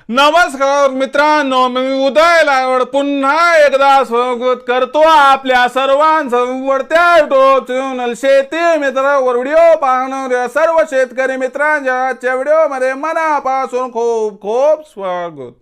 नमस्कार मित्रांनो, मी उदय लावड पुन्हा एकदा स्वागत करतो आपल्या सर्वांचं वरत्या युट्यूब चॅनल शेती मित्रावर व्हिडिओ पाहणाऱ्या सर्व शेतकरी मित्रांच्या आजच्या व्हिडिओमध्ये मनापासून खूप खूप स्वागत।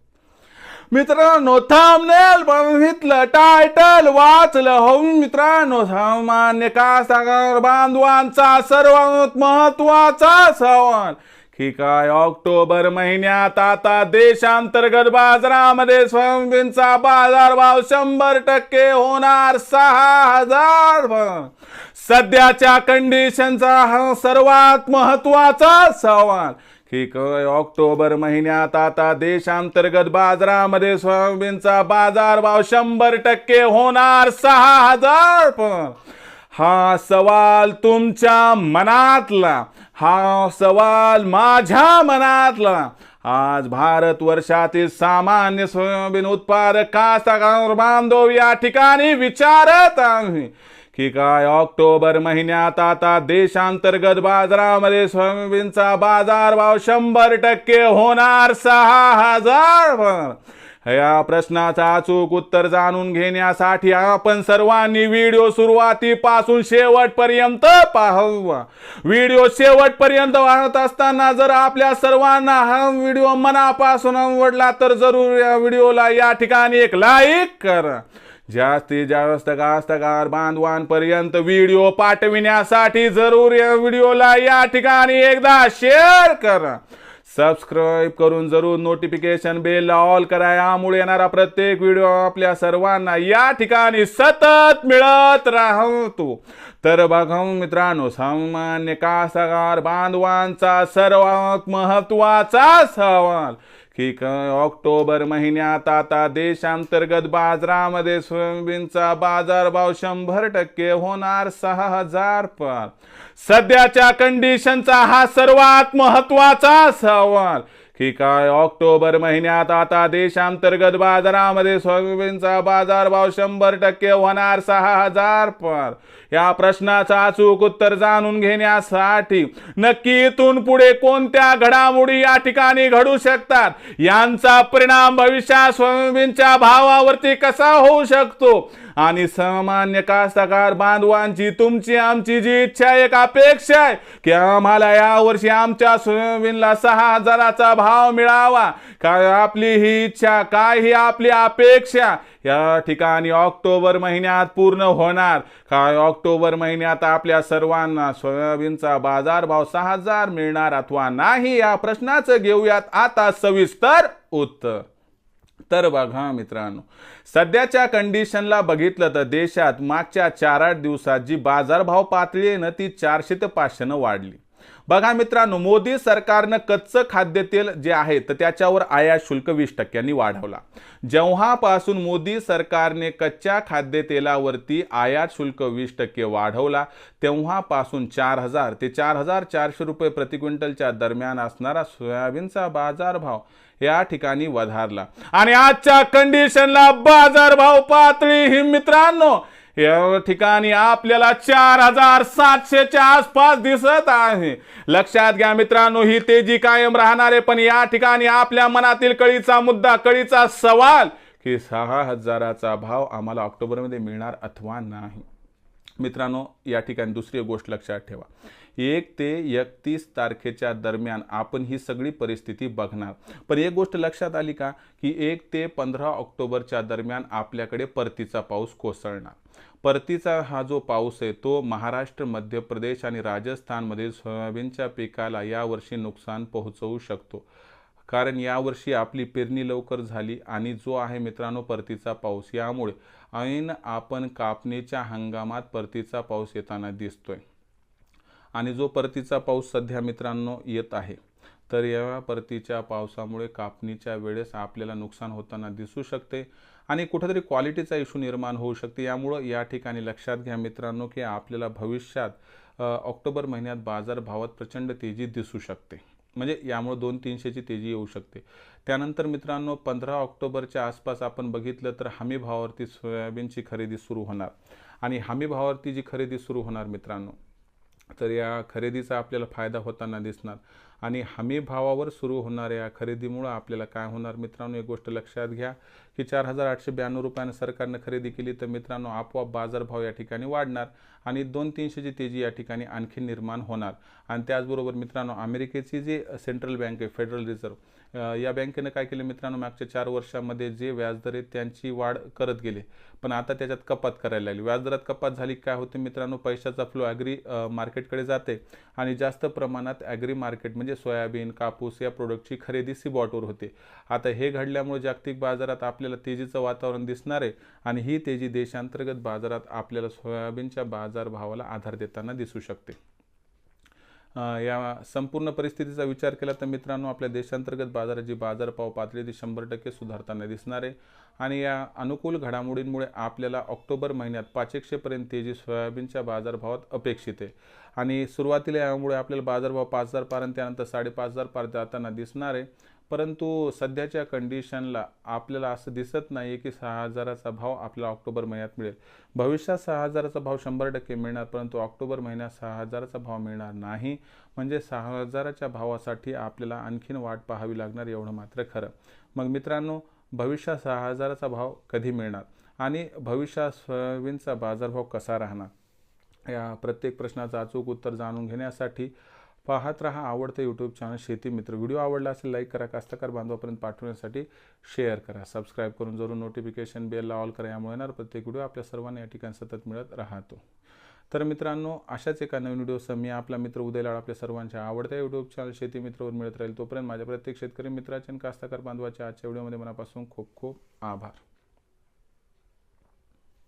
मित्रांनो, थंबनेल बघितलं, टायटल वाचलं हो मित्रांनो, सामान्य कास्तकार बांधवांचा सर्वात महत्त्वाचा सवाल की काय ऑक्टोबर महिन्यात आता देशांतर्गत बाजारामध्ये सोयाबीनचा बाजारभाव 100% होणार 6000। सध्याच्या कंडिशनचा हा सर्वात महत्त्वाचा सवाल की काय ऑक्टोबर महिन्यात आता देशांतर्गत बाजारामध्ये सोयाबीनचा बाजारभाव 100% होणार 6000। हा सवाल तुमच्या मनातला, हा सवाल माझ्या मनातला। आज भारत वर्षातील सामान्य सोयाबीन उत्पादक कास्तकार बांधव या ठिकाणी विचारत आहे की काय ऑक्टोबर महिन्यात आता देशांतर्गत बाजारामध्ये सोयाबीनचा बाजारभाव 100% होणार 6000। या प्रश्नाचा अचूक उत्तर जाणून घेण्यासाठी आपण सर्वांनी व्हिडिओ सुरुवातीपासून शेवटपर्यंत पाहावा। व्हिडिओ शेवटपर्यंत पाहत असताना जर आपल्या सर्वांना हा व्हिडिओ मनापासून आवडला तर जरूर या व्हिडिओला या ठिकाणी एक लाईक करा। जास्तीत जास्त कास्तकार बांधवांपर्यंत व्हिडिओ पाठविण्यासाठी जरूर या व्हिडिओला या ठिकाणी एकदा शेअर करा। सबस्क्राइब करून जरूर नोटिफिकेशन बेल ऑल करा, यामुळे येणारा प्रत्येक व्हिडिओ आपल्या सर्वांना या ठिकाणी सतत मिळत राहतो। तर बघा मित्रांनो, सामान्य कास्तकार बांधवांचा सर्वात महत्त्वाचा सवाल की काय ऑक्टोबर महिन्यात आता देशांतर्गत बाजारामध्ये सोयाबीनचा बाजारभाव 100% होणार 6000 पर। सध्याच्या कंडिशनचा हा सर्वात महत्त्वाचा सवाल की काय ऑक्टोबर महिन्यात आता देशांतर्गत बाजारामध्ये सोयाबीनचा बाजारभाव 100% होणार 6000 पर। या प्रश्नाचा अचूक उत्तर जाणून घेण्यासाठी नक्की इथून पुढे कोणत्या घडामोडी या ठिकाणी घडू शकतात, यांचा परिणाम भविष्यात सोयाबीनच्या भावावरती कसा होऊ शकतो आणि सामान्य कास्तकार बांधवांची तुमची आमची जी इच्छा एक अपेक्षा आहे की आम्हाला यावर्षी आमच्या सोयाबीनला 6000चा भाव मिळावा, काय आपली ही इच्छा, काय ही आपली अपेक्षा या ठिकाणी ऑक्टोबर महिन्यात पूर्ण होणार। काय ऑक्टोबर महिन्यात आपल्या सर्वांना सोयाबीनचा बाजारभाव 6000 मिळणार अथवा नाही, या प्रश्नाचं घेऊयात आता सविस्तर उत्तर। तर बघा मित्रांनो, सध्याच्या कंडिशनला बघितलं तर देशात मागच्या 4-8 दिवसात जी बाजारभाव पातळी आहे ना ती 400 ते 500 ने वाढली। बघा मित्रांनो, मोदी सरकारनं कच्चं खाद्यतेल जे आहे तर त्याच्यावर आयात शुल्क 20% वाढवला। जेव्हापासून मोदी सरकारने कच्च्या खाद्यतेलावरती आयात शुल्क 20% वाढवला तेव्हापासून 4000 ते 4400 रुपये प्रति क्विंटलच्या दरम्यान असणारा सोयाबीनचा बाजारभाव या ठिकाणी वधारला आणि आजच्या कंडिशनला बाजारभाव पातळी ही मित्रांनो या ठिकाणी आपल्याला 4700च्या आसपास दिसत आहे। लक्षात घ्या मित्रांनो, ही तेजी कायम राहणार आहे, पण या ठिकाणी आपल्या मनातील कळीचा मुद्दा, कळीचा सवाल की 6000चा भाव आम्हाला ऑक्टोबरमध्ये मिळणार अथवा नाही। मित्रांनो, या ठिकाणी दुसरी गोष्ट लक्षात ठेवा, 1 ते 31 तारखेच्या दरम्यान आपण ही सगळी परिस्थिती बघणार, पण एक गोष्ट लक्षात आली का की 1 ते 15 ऑक्टोबरच्या दरम्यान आपल्याकडे परतीचा पाऊस कोसळणार। परतीचा हा जो पाऊस आहे तो महाराष्ट्र, मध्य प्रदेश आणि राजस्थानमध्ये सोयाबीनच्या पिकाला यावर्षी नुकसान पोहोचवू शकतो, कारण यावर्षी आपली पेरणी लवकर झाली आणि जो आहे मित्रांनो परतीचा पाऊस, यामुळे ऐन आपण कापणीच्या हंगामात परतीचा पाऊस येताना दिसतोय। आणि जो परतीचा पाऊस सध्या मित्रांनो येत आहे तर या परतीच्या पावसामुळे कापणीच्या वेळेस आपल्याला नुकसान होताना दिसू शकते आणि कुठेतरी क्वालिटीचा इशू निर्माण होऊ शकते। यामुळे या ठिकाणी लक्षात घ्या मित्रांनो की आपल्याला भविष्यात ऑक्टोबर महिन्यात बाजारभावात प्रचंड तेजी दिसू शकते, म्हणजे यामुळे 200-300ची तेजी येऊ शकते। त्यानंतर मित्रांनो 15 ऑक्टोबरच्या आसपास आपण बघितलं तर हमी भावावरती सोयाबीनची खरेदी सुरू होणार आणि हमी भावावरती जी खरेदी सुरू होणार मित्रांनो तर या खरेदीचा आपल्याला फायदा होताना दिसणार आणि हमी भावावर सुरू होणाऱ्या खरेदीमुळं आपल्याला काय होणार मित्रांनो, एक गोष्ट लक्षात घ्या की 4,892 रुपयानं सरकारनं खरेदी केली तर मित्रांनो आपोआप बाजारभाव या ठिकाणी वाढणार आणि 200-300ची तेजी या ठिकाणी आणखी निर्माण होणार. आणि त्याचबरोबर मित्रांनो अमेरिकेची जी सेंट्रल बँक आहे फेडरल रिझर्व्ह या बँकेनं काय केलं मित्रांनो, मागच्या 4 वर्षामध्ये जे व्याजदर आहेत त्यांची वाढ करत गेले, पण आता त्याच्यात कपात करायला लागली. व्याजदरात कपात झाली काय होते मित्रांनो, पैशाचा फ्लो ॲग्री मार्केटकडे जाते आणि जास्त प्रमाणात ॲग्री मार्केट म्हणजे सोयाबीन कापूस या प्रोडक्टची खरेदी सीबॉटवर होते. आता हे घडल्यामुळे जागतिक बाजारात आपल्याला तेजीचं वातावरण दिसणार आहे आणि ही तेजी देशांतर्गत बाजारात आपल्याला सोयाबीनच्या बाजारभावाला आधार देताना दिसू शकते. या संपूर्ण परिस्थितीचा विचार केला तर मित्रांनो आपल्या देशांतर्गत बाजाराची बाजारभाव पातळी ती 100% सुधारताना दिसणार आहे. आणि या अनुकूल घडामोडींमुळे आपल्याला ऑक्टोबर महिन्यात 500पर्यंत तेजी सोयाबीनच्या बाजारभावात अपेक्षित आहे. आणि सुरुवातीला यामुळे आपल्याला बाजारभाव 5,000 पर्यंत त्यानंतर 5,500 पर्यंत जाताना दिसणार आहे. परंतु सध्याच्या कंडिशनला आपल्याला असं दिसत नाही की 6,000चा भाव आपल्याला ऑक्टोबर महिन्यात मिळेल. भविष्यात 6,000चा भाव 100% मिळणार, परंतु ऑक्टोबर महिन्यात 6,000चा भाव मिळणार नाही. म्हणजे 6,000च्या भावासाठी आपल्याला आणखीन वाट पाहावी लागणार एवढं मात्र खरं. मग मित्रांनो भविष्यात 6,000चा भाव कधी मिळणार आणि भविष्यात सोयाबीनचा बाजारभाव कसा राहणार, या प्रत्येक प्रश्नाचं अचूक उत्तर जाणून घेण्यासाठी पाहत रहा आवडतं यूट्यूब चॅनल शेती मित्र. व्हिडिओ आवडला असेल लाईक करा, कास्तकार बांधवापर्यंत पाठवण्यासाठी शेअर करा, सबस्क्राईब करून जरूर नोटिफिकेशन बेलला ऑल करा. यामुळे येणार प्रत्येक व्हिडिओ आपल्या सर्वांना या ठिकाणी सतत मिळत राहतो. तर मित्रांनो अशाच एका नवीन व्हिडिओसह मी आपला मित्र उदय लाड आपल्या सर्वांच्या आवडत्या यूट्यूब चॅनल शेती मित्रवर मिळत राहील. तोपर्यंत माझ्या प्रत्येक शेतकरी मित्राच्या आणि कास्तकार बांधवाच्या आजच्या व्हिडिओमध्ये मनापासून खूप खूप आभार.